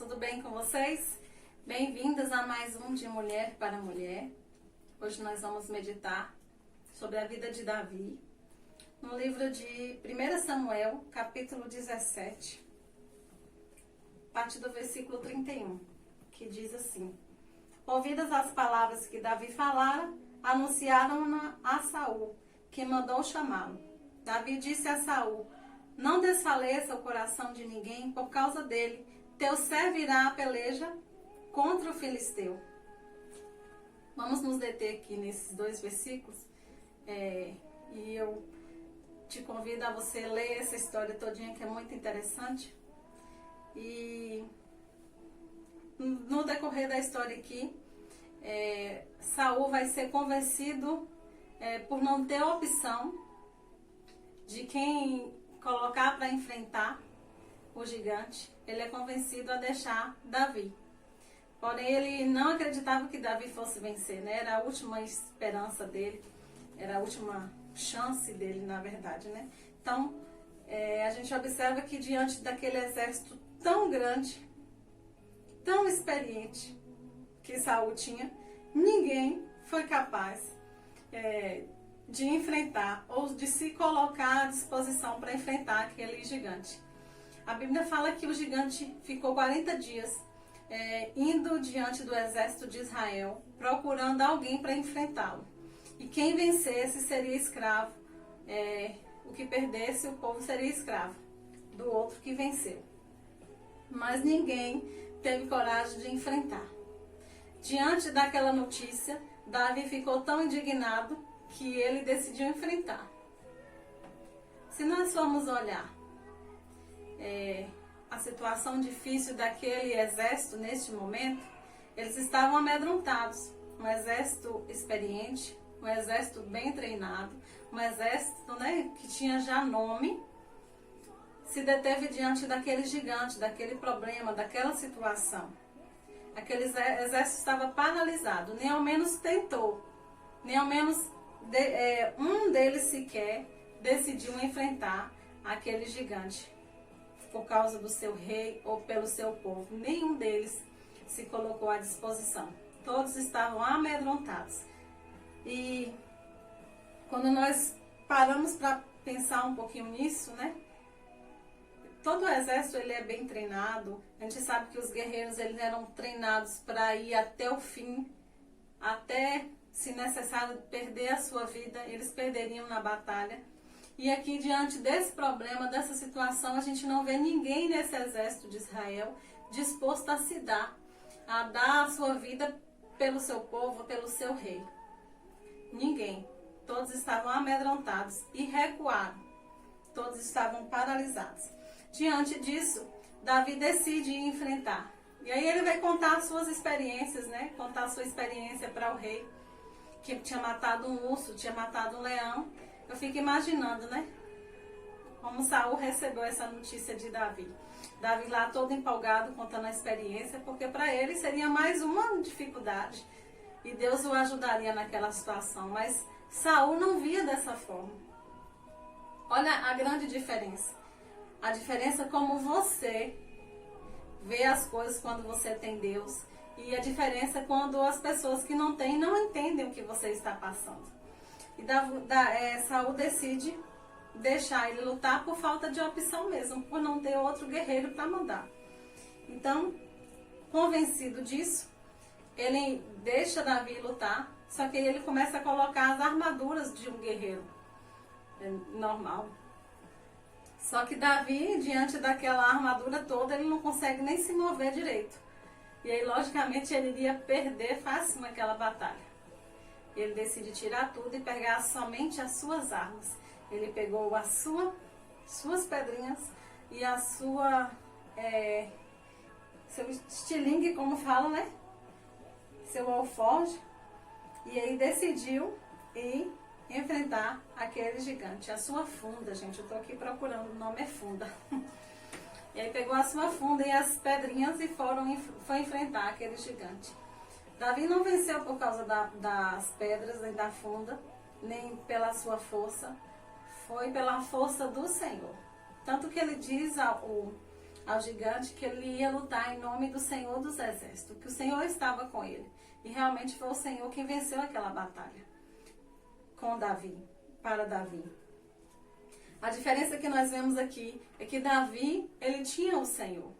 tudo bem com vocês? Bem-vindas a mais um de Mulher para Mulher. Hoje nós vamos meditar sobre a vida de Davi, no livro de 1 Samuel, capítulo 17, a partir do versículo 31, que diz assim: Ouvidas as palavras que Davi falara, anunciaram-na a Saul, que mandou chamá-lo. Davi disse a Saul: Não desfaleça o coração de ninguém por causa dele. Teu servo irá à peleja contra o filisteu. Vamos nos deter aqui nesses dois versículos. E eu te convido a você ler essa história todinha, que é muito interessante. E no decorrer da história aqui, Saul vai ser convencido por não ter opção de quem colocar para enfrentar o gigante. Ele é convencido a deixar Davi. Porém, ele não acreditava que Davi fosse vencer, né? Era a última esperança dele, era a última chance dele, na verdade, né? Então, a gente observa que diante daquele exército tão grande, tão experiente que Saul tinha, ninguém foi capaz de enfrentar ou de se colocar à disposição para enfrentar aquele gigante. A Bíblia fala que o gigante ficou 40 dias indo diante do exército de Israel, procurando alguém para enfrentá-lo. E quem vencesse seria escravo, o que perdesse, o povo seria escravo do outro que venceu. Mas ninguém teve coragem de enfrentar. Diante daquela notícia, Davi ficou tão indignado que ele decidiu enfrentar. Se nós formos olhar a situação difícil daquele exército neste momento, eles estavam amedrontados. Um exército experiente, um exército bem treinado, um exército, que tinha já nome, se deteve diante daquele gigante, daquele problema, daquela situação. Aquele exército estava paralisado, nem ao menos tentou, nem ao menos um deles sequer decidiu enfrentar aquele gigante por causa do seu rei ou pelo seu povo. Nenhum deles se colocou à disposição. Todos estavam amedrontados. E quando nós paramos para pensar um pouquinho nisso, todo o exército ele é bem treinado. A gente sabe que os guerreiros eles eram treinados para ir até o fim, até, se necessário, perder a sua vida, eles perderiam na batalha. E aqui, diante desse problema, dessa situação, a gente não vê ninguém nesse exército de Israel disposto a se dar, a dar a sua vida pelo seu povo, pelo seu rei. Ninguém. Todos estavam amedrontados e recuaram. Todos estavam paralisados. Diante disso, Davi decide enfrentar. E aí ele vai contar as suas experiências, contar a sua experiência para o rei, que tinha matado um urso, tinha matado um leão. Eu fico imaginando, como Saul recebeu essa notícia de Davi. Davi lá todo empolgado, contando a experiência, porque para ele seria mais uma dificuldade. E Deus o ajudaria naquela situação. Mas Saul não via dessa forma. Olha a grande diferença. A diferença como você vê as coisas quando você tem Deus. E a diferença quando as pessoas que não têm não entendem o que você está passando. E Saul decide deixar ele lutar por falta de opção mesmo, por não ter outro guerreiro para mandar. Então, convencido disso, ele deixa Davi lutar, só que ele começa a colocar as armaduras de um guerreiro normal. Só que Davi, diante daquela armadura toda, ele não consegue nem se mover direito. E aí, logicamente, ele iria perder fácil naquela batalha. Ele decide tirar tudo e pegar somente as suas armas. Ele pegou suas pedrinhas e a seu estilingue, como fala, seu alforje. E aí decidiu ir enfrentar aquele gigante. A sua funda, gente, eu tô aqui procurando, o nome é funda. E aí pegou a sua funda e as pedrinhas e foi enfrentar aquele gigante. Davi não venceu por causa das pedras nem da funda, nem pela sua força, foi pela força do Senhor. Tanto que ele diz ao gigante que ele ia lutar em nome do Senhor dos Exércitos, que o Senhor estava com ele. E realmente foi o Senhor quem venceu aquela batalha com Davi, para Davi. A diferença que nós vemos aqui é que Davi, ele tinha o Senhor.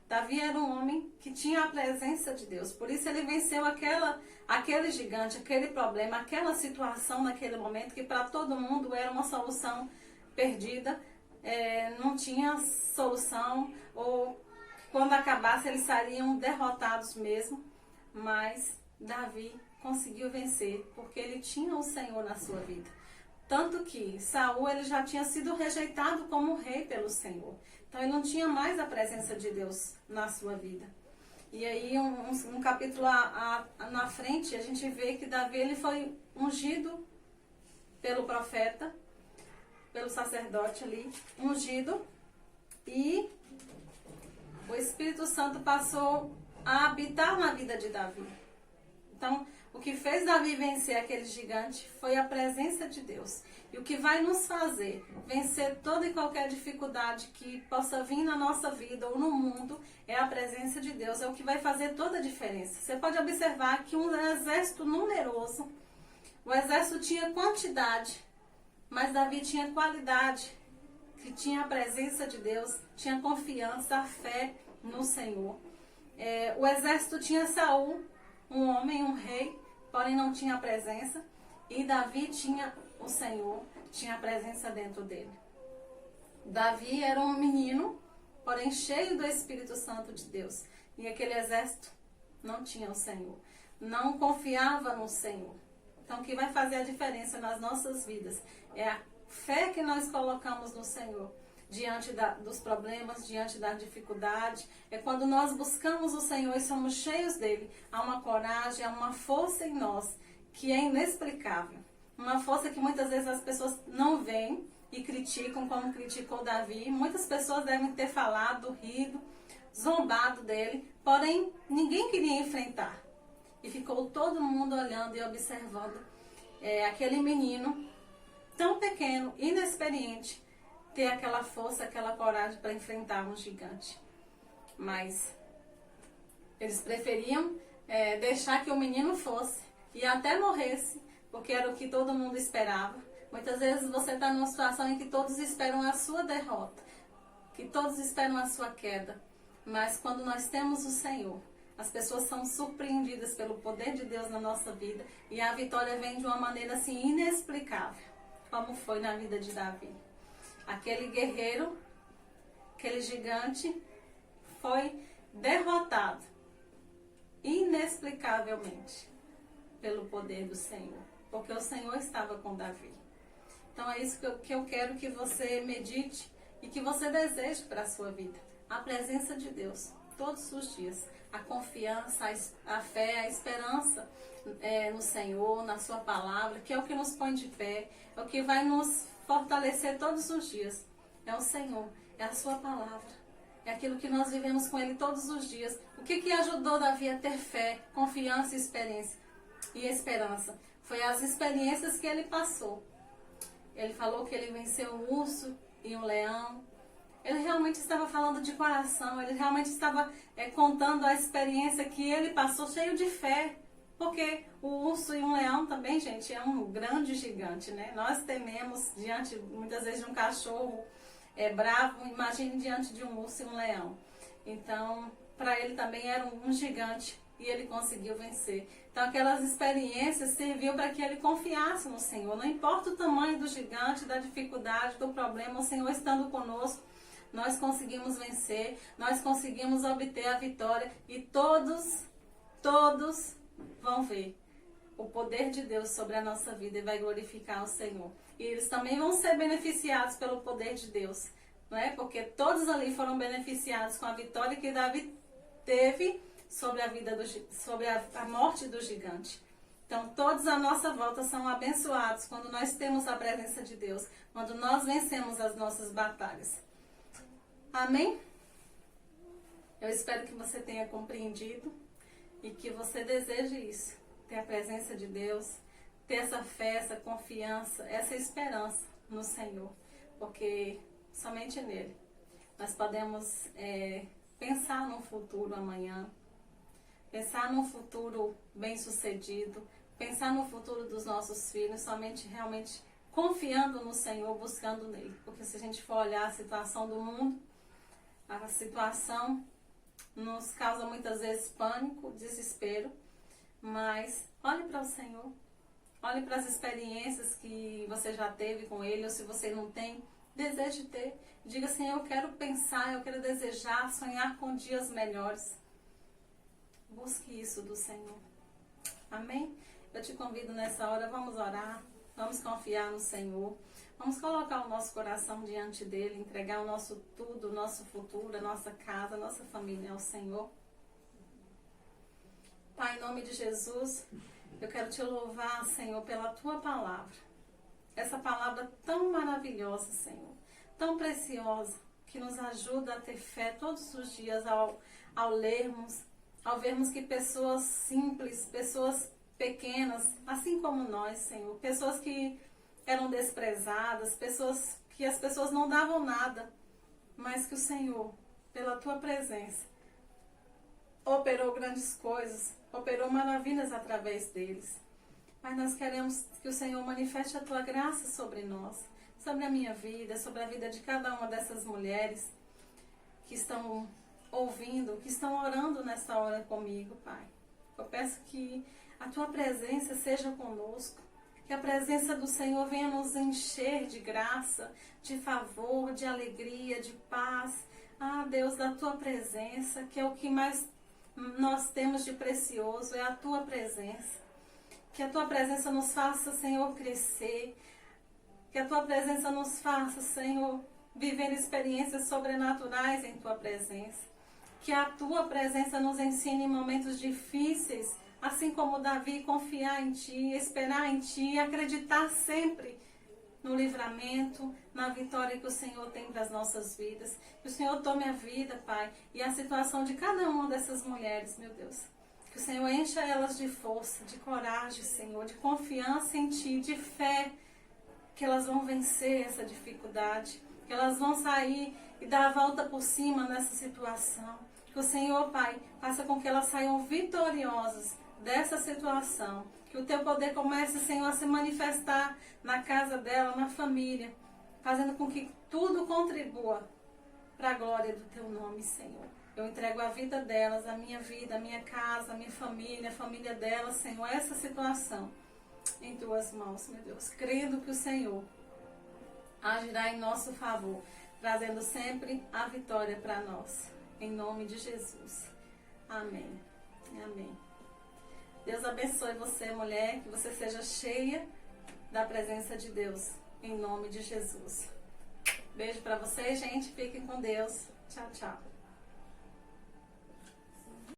Davi era um homem que tinha a presença de Deus. Por isso ele venceu aquele gigante, aquele problema, aquela situação naquele momento que para todo mundo era uma solução perdida. Não tinha solução, ou quando acabasse eles seriam derrotados mesmo. Mas Davi conseguiu vencer porque ele tinha o Senhor na sua vida. Tanto que Saul ele já tinha sido rejeitado como rei pelo Senhor. Então ele não tinha mais a presença de Deus na sua vida. E aí um capítulo na frente a gente vê que Davi ele foi ungido pelo profeta, pelo sacerdote ali, ungido. E o Espírito Santo passou a habitar na vida de Davi. Então, o que fez Davi vencer aquele gigante foi a presença de Deus. E o que vai nos fazer vencer toda e qualquer dificuldade que possa vir na nossa vida ou no mundo é a presença de Deus. É o que vai fazer toda a diferença. Você pode observar que um exército numeroso, o exército tinha quantidade, mas Davi tinha qualidade, que tinha a presença de Deus, tinha confiança, a fé no Senhor. O exército tinha Saul, um homem, um rei, porém não tinha a presença. E Davi tinha o Senhor, tinha a presença dentro dele. Davi era um menino, porém cheio do Espírito Santo de Deus. E aquele exército não tinha o Senhor, não confiava no Senhor. Então o que vai fazer a diferença nas nossas vidas é a fé que nós colocamos no Senhor. Diante dos problemas, diante da dificuldade, é quando nós buscamos o Senhor e somos cheios dele. Há uma coragem, há uma força em nós que é inexplicável. Uma força que muitas vezes as pessoas não veem e criticam, como criticou Davi. Muitas pessoas devem ter falado, rido, zombado dele, porém ninguém queria enfrentar. E ficou todo mundo olhando e observando aquele menino tão pequeno, inexperiente, ter aquela força, aquela coragem para enfrentar um gigante. Mas eles preferiam deixar que o menino fosse e até morresse, porque era o que todo mundo esperava. Muitas vezes você está numa situação em que todos esperam a sua derrota, que todos esperam a sua queda. Mas quando nós temos o Senhor, as pessoas são surpreendidas pelo poder de Deus na nossa vida e a vitória vem de uma maneira assim inexplicável, como foi na vida de Davi. Aquele guerreiro, aquele gigante, foi derrotado inexplicavelmente pelo poder do Senhor, porque o Senhor estava com Davi. Então é isso que eu quero que você medite e que você deseje para a sua vida. A presença de Deus, todos os dias. A confiança, a fé, a esperança no Senhor, na sua palavra, que é o que nos põe de pé, é o que vai nos fortalecer todos os dias. É o Senhor, é a sua palavra, é aquilo que nós vivemos com Ele todos os dias. O que ajudou Davi a ter fé, confiança e esperança? Foi as experiências que ele passou. Ele falou que ele venceu um urso e um leão. Ele realmente estava falando de coração, ele realmente estava contando a experiência que ele passou, cheio de fé. Porque o urso e um leão também, gente, é um grande gigante, né? Nós tememos diante, muitas vezes, de um cachorro bravo, imagine diante de um urso e um leão. Então, para ele também era um gigante e ele conseguiu vencer. Então, aquelas experiências serviu para que ele confiasse no Senhor. Não importa o tamanho do gigante, da dificuldade, do problema, o Senhor estando conosco, nós conseguimos vencer, nós conseguimos obter a vitória e todos vão ver o poder de Deus sobre a nossa vida e vai glorificar o Senhor. E eles também vão ser beneficiados pelo poder de Deus, não é? Porque todos ali foram beneficiados com a vitória que Davi teve sobre a morte do gigante. Então, todos à nossa volta são abençoados quando nós temos a presença de Deus, quando nós vencemos as nossas batalhas. Amém? Eu espero que você tenha compreendido e que você deseje isso, ter a presença de Deus, ter essa fé, essa confiança, essa esperança no Senhor, porque somente nele nós podemos pensar no futuro amanhã, pensar num futuro bem-sucedido, pensar no futuro dos nossos filhos, somente realmente confiando no Senhor, buscando nele. Porque se a gente for olhar a situação do mundo, a situação nos causa muitas vezes pânico, desespero, mas olhe para o Senhor, olhe para as experiências que você já teve com Ele, ou se você não tem, deseje ter. Diga, Senhor, eu quero pensar, eu quero desejar, sonhar com dias melhores. Busque isso do Senhor. Amém? Eu te convido nessa hora, vamos orar, vamos confiar no Senhor. Vamos colocar o nosso coração diante dele, entregar o nosso tudo, o nosso futuro, a nossa casa, a nossa família ao Senhor. Pai, em nome de Jesus, eu quero te louvar, Senhor, pela tua palavra. Essa palavra tão maravilhosa, Senhor, tão preciosa, que nos ajuda a ter fé todos os dias ao lermos, ao vermos que pessoas simples, pessoas pequenas, assim como nós, Senhor, pessoas que eram desprezadas, pessoas que as pessoas não davam nada, mas que o Senhor, pela tua presença, operou grandes coisas, operou maravilhas através deles. Mas nós queremos que o Senhor manifeste a tua graça sobre nós, sobre a minha vida, sobre a vida de cada uma dessas mulheres que estão ouvindo, que estão orando nessa hora comigo, Pai. Eu peço que a tua presença seja conosco, que a presença do Senhor venha nos encher de graça, de favor, de alegria, de paz. Ah, Deus, da tua presença, que é o que mais nós temos de precioso, é a tua presença. Que a tua presença nos faça, Senhor, crescer. Que a tua presença nos faça, Senhor, viver experiências sobrenaturais em tua presença. Que a tua presença nos ensine em momentos difíceis, assim como Davi, confiar em ti, esperar em ti, acreditar sempre no livramento, na vitória que o Senhor tem para as nossas vidas. Que o Senhor tome a vida, Pai, e a situação de cada uma dessas mulheres, meu Deus. Que o Senhor encha elas de força, de coragem, Senhor, de confiança em ti, de fé, que elas vão vencer essa dificuldade, que elas vão sair e dar a volta por cima nessa situação. Que o Senhor, Pai, faça com que elas saiam vitoriosas dessa situação. Que o teu poder comece, Senhor, a se manifestar na casa dela, na família, fazendo com que tudo contribua para a glória do teu nome, Senhor. Eu entrego a vida delas, a minha casa, a minha família, a família delas, Senhor, essa situação em tuas mãos, meu Deus. Crendo que o Senhor agirá em nosso favor, trazendo sempre a vitória para nós. Em nome de Jesus. Amém. Amém. Deus abençoe você, mulher, que você seja cheia da presença de Deus, em nome de Jesus. Beijo para vocês, gente. Fiquem com Deus. Tchau, tchau.